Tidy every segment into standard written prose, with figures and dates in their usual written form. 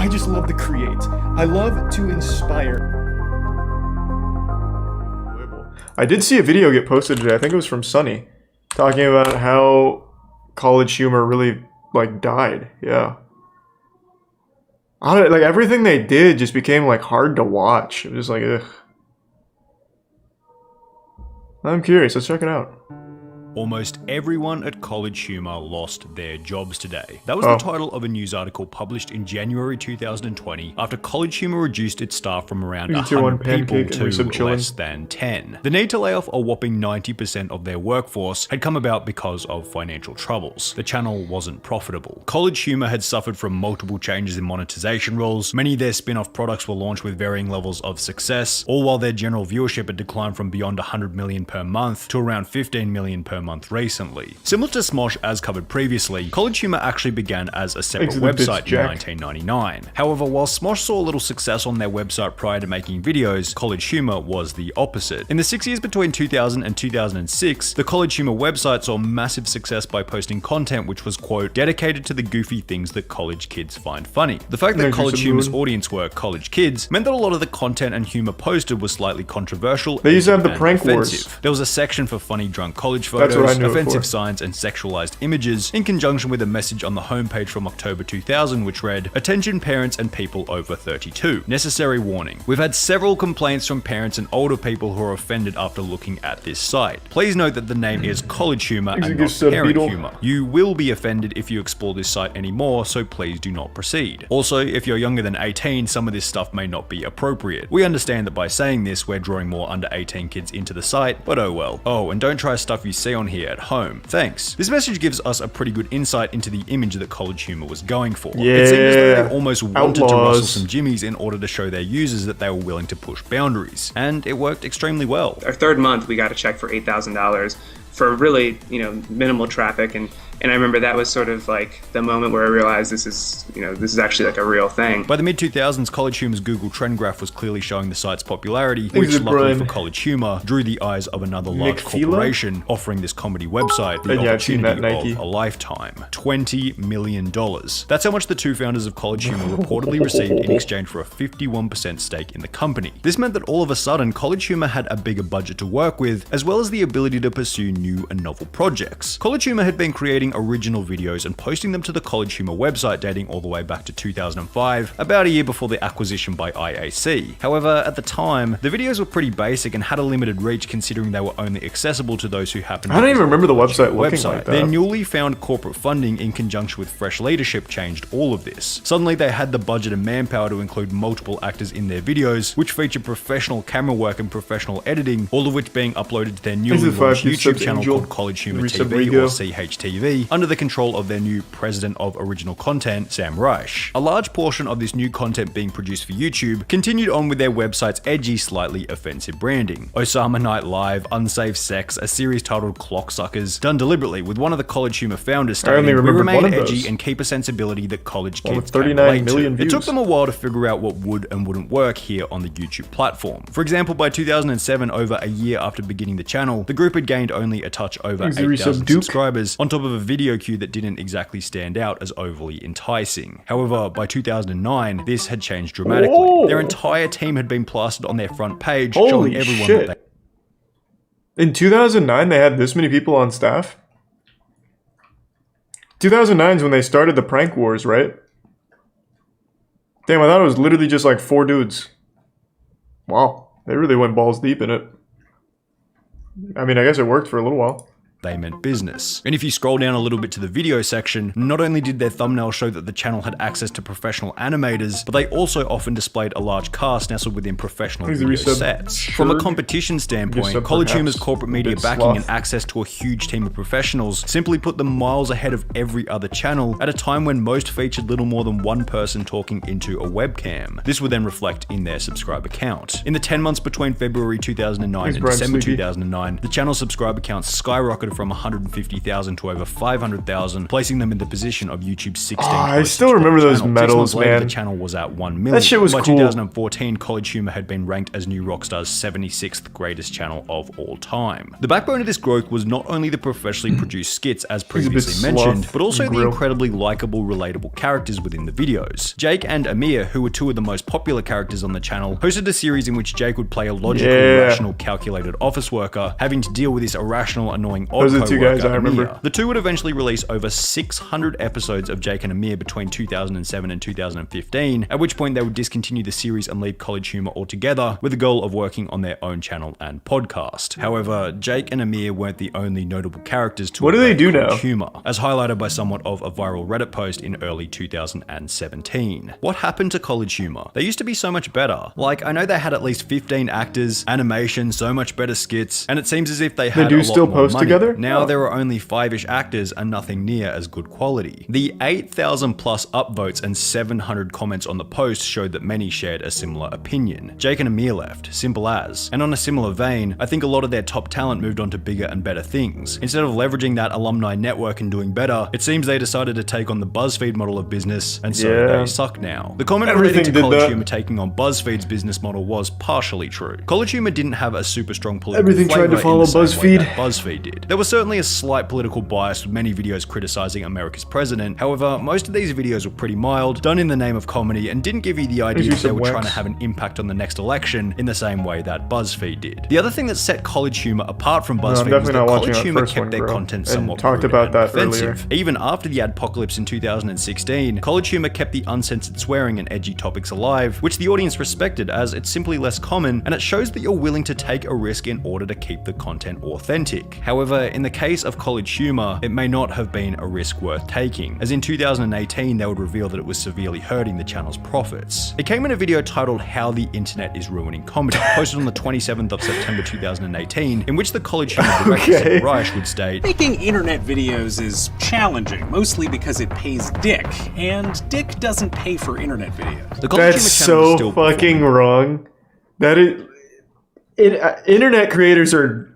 I just love to create. I love to inspire. I did see a video get posted today. I think it was from Sunny, talking about how College Humor really like died. Yeah. Like everything they did just became like hard to watch. It was just like, ugh. I'm curious. Let's check it out. Almost everyone at CollegeHumor lost their jobs today. That was the title of a news article published in January 2020 after CollegeHumor reduced its staff from around 100 people to less than 10. The need to lay off a whopping 90% of their workforce had come about because of financial troubles. The channel wasn't profitable. CollegeHumor had suffered from multiple changes in monetization rules. Many of their spin-off products were launched with varying levels of success, all while their general viewership had declined from beyond 100 million per month to around 15 million per month recently. Similar to Smosh as covered previously, CollegeHumor actually began as a separate website in 1999. However, while Smosh saw a little success on their website prior to making videos, CollegeHumor was the opposite. In the 6 years between 2000 and 2006, the CollegeHumor website saw massive success by posting content which was, quote, dedicated to the goofy things that college kids find funny. The fact that CollegeHumor's audience were college kids meant that a lot of the content and humor posted was slightly controversial. They used to have the prank wars. There was a section for funny drunk college photos, offensive signs, and sexualized images, in conjunction with a message on the homepage from October 2000 which read, "Attention parents and people over 32. Necessary warning. We've had several complaints from parents and older people who are offended after looking at this site. Please note that the name is CollegeHumor and not Parent Humor. You will be offended if you explore this site anymore, so please do not proceed. Also, if you're younger than 18, some of this stuff may not be appropriate. We understand that by saying this, we're drawing more under 18 kids into the site, but oh well. Oh, and don't try stuff you see on here at home. Thanks." This message gives us a pretty good insight into the image that CollegeHumor was going for. It seemed as though they almost wanted to rustle some jimmies in order to show their users that they were willing to push boundaries, and it worked extremely well. Our third month, we got a check for $8,000 for really, minimal traffic, and I remember that was sort of like the moment where I realized this is actually like a real thing. By the mid-2000s, CollegeHumor's Google trend graph was clearly showing the site's popularity, which luckily for CollegeHumor drew the eyes of another large corporation offering this comedy website the opportunity of a lifetime. $20 million. That's how much the two founders of CollegeHumor reportedly received in exchange for a 51% stake in the company. This meant that all of a sudden, CollegeHumor had a bigger budget to work with, as well as the ability to pursue new and novel projects. CollegeHumor had been creating original videos and posting them to the CollegeHumor website dating all the way back to 2005, about a year before the acquisition by IAC. However, at the time, the videos were pretty basic and had a limited reach considering they were only accessible to those who happened to I don't even remember the website looking like that. Their newly found corporate funding in conjunction with fresh leadership changed all of this. Suddenly they had the budget and manpower to include multiple actors in their videos, which featured professional camera work and professional editing, all of which being uploaded to their newly launched YouTube channel called CollegeHumor TV or CHTV, under the control of their new president of original content, Sam Reich. A large portion of this new content being produced for YouTube continued on with their website's edgy, slightly offensive branding. Osama Night Live, Unsafe Sex, a series titled Clocksuckers, done deliberately with one of the CollegeHumor founders stating, "We remain edgy and keep a sensibility that college kids can relate to." It took them a while to figure out what would and wouldn't work here on the YouTube platform. For example, by 2007, over a year after beginning the channel, the group had gained only a touch over 8,000 subscribers, on top of a video queue that didn't exactly stand out as overly enticing. However, by 2009, this had changed dramatically. Their entire team had been plastered on their front page, showing everyone that they... In 2009, they had this many people on staff? 2009 is when they started the prank wars, right? Damn, I thought it was literally just like 4 dudes. Wow, they really went balls deep in it. I mean, I guess it worked for a little while. They meant business. And if you scroll down a little bit to the video section, not only did their thumbnail show that the channel had access to professional animators, but they also often displayed a large cast nestled within professional video sets. From a competition standpoint, CollegeHumor's corporate media backing and access to a huge team of professionals simply put them miles ahead of every other channel at a time when most featured little more than one person talking into a webcam. This would then reflect in their subscriber count. In the 10 months between February 2009 and December 2009, the channel's subscriber count skyrocketed from 150,000 to over 500,000, placing them in the position of YouTube's 16th. I still remember those medals, 6 months later, man. the channel was at 1 million. That shit was By cool. 2014, CollegeHumor had been ranked as New Rockstar's 76th greatest channel of all time. The backbone of this growth was not only the professionally produced skits as previously mentioned, but also the incredibly likable, relatable characters within the videos. Jake and Amir, who were two of the most popular characters on the channel, hosted a series in which Jake would play a logical, rational, calculated office worker, having to deal with this irrational, annoying odd Those are the two guys I remember. Amir. The two would eventually release over 600 episodes of Jake and Amir between 2007 and 2015, at which point they would discontinue the series and leave CollegeHumor altogether, with the goal of working on their own channel and podcast. However, Jake and Amir weren't the only notable characters to What do they do now? CollegeHumor, as highlighted by somewhat of a viral Reddit post in early 2017. What happened to CollegeHumor? They used to be so much better. Like, I know they had at least 15 actors, animation, so much better skits, and it seems as if they had a lot still more post money. together? Now there are only 5-ish actors and nothing near as good quality. The 8,000 plus upvotes and 700 comments on the post showed that many shared a similar opinion. Jake and Amir left, simple as. And on a similar vein, I think a lot of their top talent moved on to bigger and better things. Instead of leveraging that alumni network and doing better, it seems they decided to take on the BuzzFeed model of business, and so they suck now. The comment relating to CollegeHumor taking on BuzzFeed's business model was partially true. CollegeHumor didn't have a super strong political tried to follow BuzzFeed. BuzzFeed did. There was certainly a slight political bias with many videos criticizing America's president. However, most of these videos were pretty mild, done in the name of comedy, and didn't give you the idea that they were trying to have an impact on the next election in the same way that BuzzFeed did. The other thing that set CollegeHumor apart from BuzzFeed was that CollegeHumor kept their content somewhat talked about that offensive. Even after the adpocalypse in 2016, CollegeHumor kept the uncensored swearing and edgy topics alive, which the audience respected as it's simply less common, and it shows that you're willing to take a risk in order to keep the content authentic. However, in the case of CollegeHumor, it may not have been a risk worth taking, as in 2018 they would reveal that it was severely hurting the channel's profits. It came in a video titled How the Internet is Ruining Comedy, posted on the 27th of September 2018, in which the CollegeHumor director Seth Reich would state, "Making internet videos is challenging, mostly because it pays Dick, and Dick doesn't pay for internet videos." The That's so fucking wrong. That is... internet creators are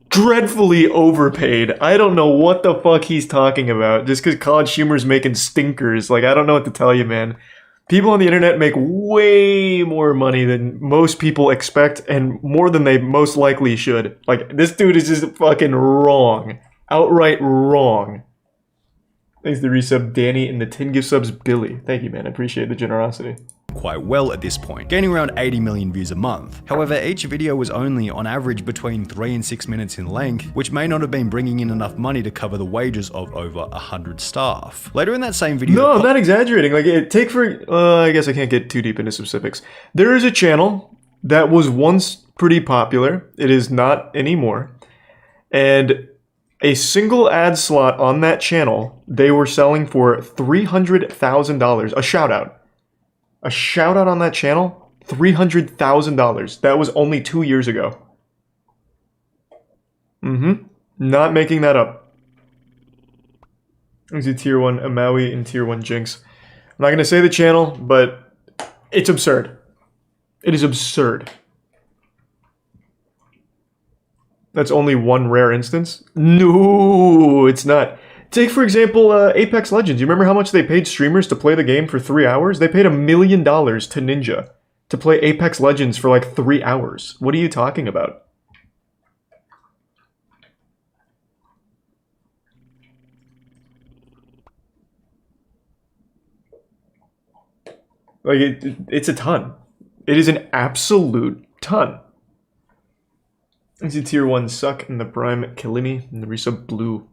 dreadfully overpaid. I don't know what the fuck he's talking about. Just because CollegeHumor's making stinkers. Like, I don't know what to tell you, man. People on the internet make way more money than most people expect, and more than they most likely should. Like, this dude is just fucking wrong. Outright wrong. Thanks to the resub Danny and the 10 gift subs Billy. Thank you, man. I appreciate the generosity. Quite well at this point, gaining around 80 million views a month. However, each video was only on average between 3 and 6 minutes in length, which may not have been bringing in enough money to cover the wages of over 100 staff. Later in that same video... No, I'm not exaggerating. Like, take for... I guess I can't get too deep into specifics. There is a channel that was once pretty popular. It is not anymore. And a single ad slot on that channel, they were selling for $300,000. A shout out. A shout out on that channel, $300,000. That was only 2 years ago. Not making that up. There's a tier 1 Amaui and tier 1 Jinx. I'm not going to say the channel, but it's absurd. It is absurd. That's only one rare instance? No, it's not. Take, for example, Apex Legends. You remember how much they paid streamers to play the game for 3 hours? They paid $1 million to Ninja to play Apex Legends for like 3 hours. What are you talking about? Like, it's a ton. It is an absolute ton. It's a tier 1 Suck in the Prime Kilimi and the resub Blue.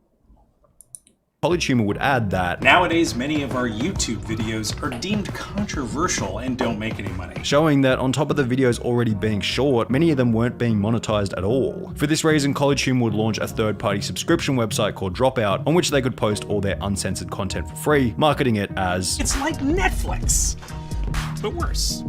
CollegeHumor would add that nowadays many of our YouTube videos are deemed controversial and don't make any money, showing that on top of the videos already being short, many of them weren't being monetized at all. For this reason, CollegeHumor would launch a third-party subscription website called Dropout, on which they could post all their uncensored content for free, marketing it as "It's like Netflix, but worse."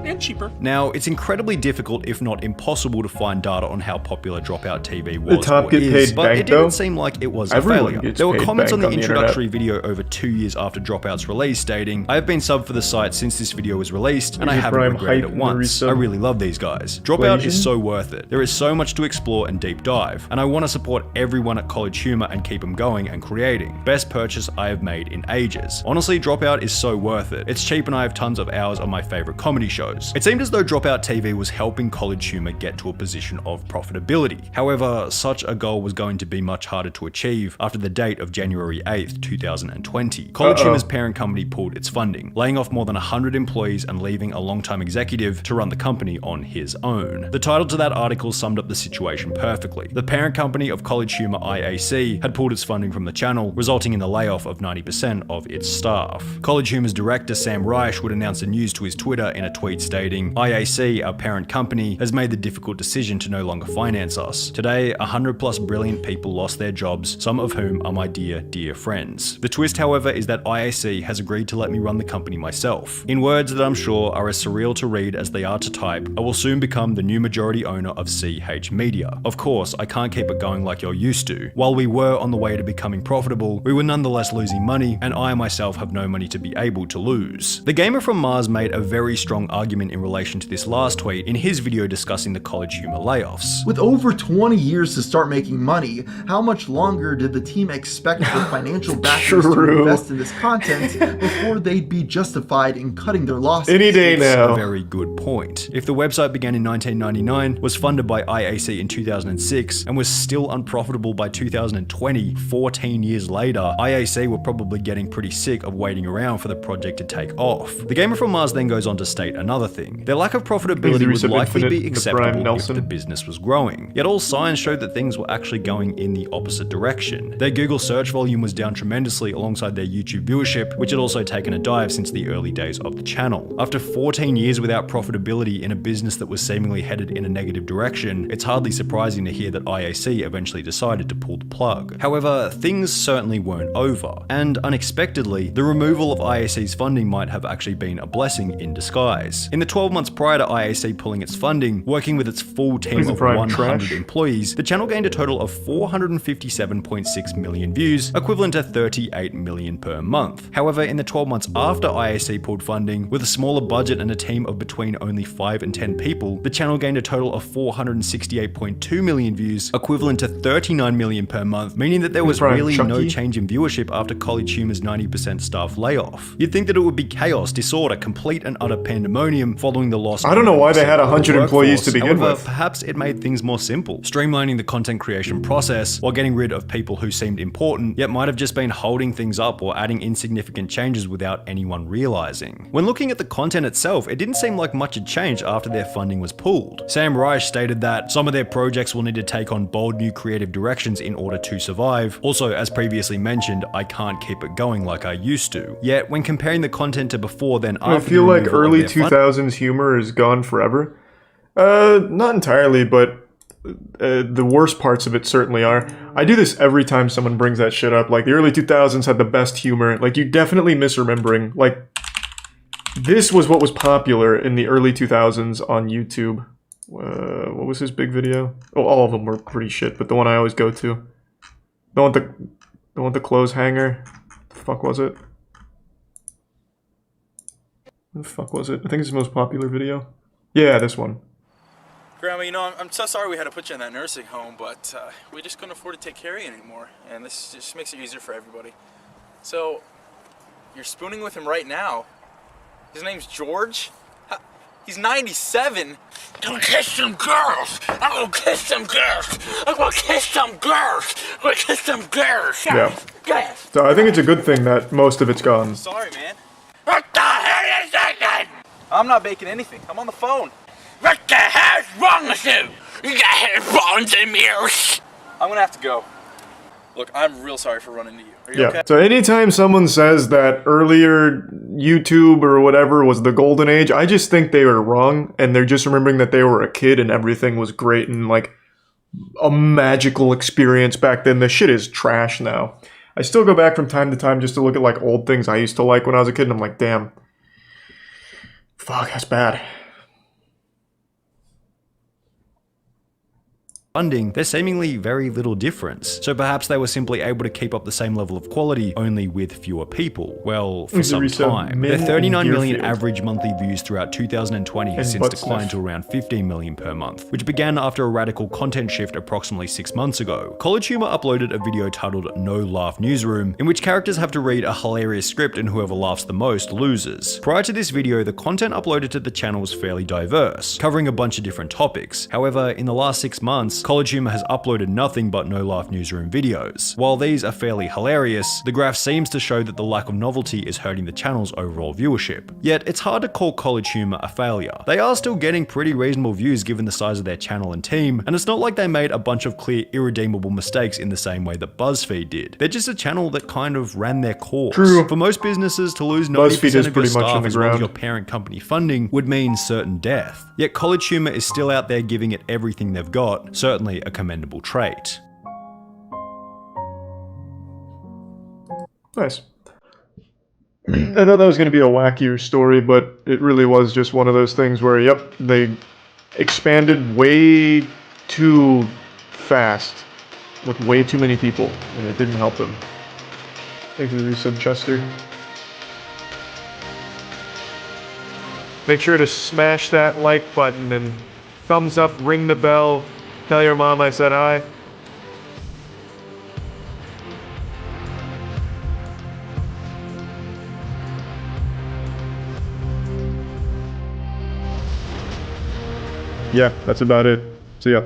and cheaper. Now, it's incredibly difficult, if not impossible, to find data on how popular Dropout TV was The top or get is, paid but bank, it didn't though. seem like it was Everyone a failure. gets There were paid comments on bank the on the introductory video over 2 years after Dropout's release stating, "I have been subbed for the site since this video was released, and I Here's a haven't prime regretted hype it once. resub. I really love these guys. Dropout is so worth it. There is so much to explore and deep dive, and I want to support everyone at College Humor and keep them going and creating. Best purchase I have made in ages. Honestly, Dropout is so worth it. It's cheap and I have tons of hours on my favorite comedy shows." It seemed as though Dropout TV was helping College Humor get to a position of profitability. However, such a goal was going to be much harder to achieve after the date of January 8th, 2020. College Humor's parent company pulled its funding, laying off more than 100 employees and leaving a long-time executive to run the company on his own. The title to that article summed up the situation perfectly. The parent company of College Humor, IAC, had pulled its funding from the channel, resulting in the layoff of 90% of its staff. College Humor's director Sam Reich would announce the news to his Twitter in a tweet stating, "IAC, our parent company, has made the difficult decision to no longer finance us. Today, 100 plus brilliant people lost their jobs, some of whom are my dear, dear friends. The twist, however, is that IAC has agreed to let me run the company myself. In words that I'm sure are as surreal to read as they are to type, I will soon become the new majority owner of CH Media. Of course, I can't keep it going like you're used to. While we were on the way to becoming profitable, we were nonetheless losing money, and I myself have no money to be able to lose." The gamer from Mars made a very strong argument in relation to this last tweet in his video discussing the College Humor layoffs. With over 20 years to start making money, how much longer did the team expect the financial backers to invest in this content before they'd be justified in cutting their losses? Any day It's now. a very good point. If the website began in 1999, was funded by IAC in 2006, and was still unprofitable by 2020, 14 years later, IAC were probably getting pretty sick of waiting around for the project to take off. The gamer from Mars then goes on to state another thing. Their lack of profitability would likely be acceptable if the business was growing. Yet all signs showed that things were actually going in the opposite direction. Their Google search volume was down tremendously alongside their YouTube viewership, which had also taken a dive since the early days of the channel. After 14 years without profitability in a business that was seemingly headed in a negative direction, it's hardly surprising to hear that IAC eventually decided to pull the plug. However, things certainly weren't over, and unexpectedly, the removal of IAC's funding might have actually been a blessing in disguise. In the 12 months prior to IAC pulling its funding, working with its full team of 100 employees, the channel gained a total of 457.6 million views, equivalent to 38 million per month. However, in the 12 months after IAC pulled funding, with a smaller budget and a team of between only 5 and 10 people, the channel gained a total of 468.2 million views, equivalent to 39 million per month, meaning that there was really no change in viewership after College Humor's 90% staff layoff. You'd think that it would be chaos, disorder, complete and utter pandemonium following the loss of I don't know why they had 100 employees to begin However, with. perhaps it made things more simple, streamlining the content creation process while getting rid of people who seemed important, yet might have just been holding things up or adding insignificant changes without anyone realizing. When looking at the content itself, it didn't seem like much had changed after their funding was pulled. Sam Reich stated that some of their projects will need to take on bold new creative directions in order to survive. Also, as previously mentioned, I can't keep it going like I used to. Yet, when comparing the content to before then after, I feel like early 2000s humor is gone forever. Not entirely, but the worst parts of it certainly are. I do this every time someone brings that shit up. Like, the early 2000s had the best humor. Like, you definitely misremembering. Like, this was what was popular in the early 2000s on YouTube. What was his big video? Oh, all of them were pretty shit, but the one I always go to. The one with the clothes hanger. The fuck was it? What the fuck was it? I think it's his most popular video. Yeah, this one. Grandma, you know, I'm so sorry we had to put you in that nursing home, but we just couldn't afford to take care of you anymore, and this just makes it easier for everybody. So, you're spooning with him right now. His name's George? He's 97. I'm gonna kiss some girls. I'm gonna kiss some girls. I'm gonna kiss some girls. I'm gonna kiss some girls. Yeah. Yes. So I think it's a good thing that most of it's gone. Sorry, man. What the hell is that? I'm not baking anything. I'm on the phone. What the hell's wrong with you? You got headphones in ears. I'm gonna have to go. Look, I'm real sorry for running to you. Are you okay? So anytime someone says that earlier YouTube or whatever was the golden age, I just think they were wrong, and they're just remembering that they were a kid and everything was great and like a magical experience back then. The shit is trash now. I still go back from time to time just to look at like old things I used to like when I was a kid, and I'm like, damn, fuck, that's bad. funding, there's seemingly very little difference. So perhaps they were simply able to keep up the same level of quality, only with fewer people. Well, for some time. Their 39 million average monthly views throughout 2020 has since declined to around 15 million per month, which began after a radical content shift approximately 6 months ago. College Humor uploaded a video titled No Laugh Newsroom, in which characters have to read a hilarious script and whoever laughs the most loses. Prior to this video, the content uploaded to the channel was fairly diverse, covering a bunch of different topics. However, in the last 6 months, College Humor has uploaded nothing but No Laugh Newsroom videos. While these are fairly hilarious, the graph seems to show that the lack of novelty is hurting the channel's overall viewership. Yet, it's hard to call College Humor a failure. They are still getting pretty reasonable views given the size of their channel and team, and it's not like they made a bunch of clear, irredeemable mistakes in the same way that BuzzFeed did. They're just a channel that kind of ran their course. True. For most businesses, to lose 90% of your staff as well as your parent company funding would mean certain death. Yet College Humor is still out there giving it everything they've got, certainly a commendable trait. Nice. I thought that was going to be a wackier story, but it really was just one of those things where, yep, they expanded way too fast with way too many people, and it didn't help them. Thanks for the resub, Chester. Make sure to smash that like button and thumbs up, ring the bell, tell your mom I said hi. Yeah, that's about it. See ya.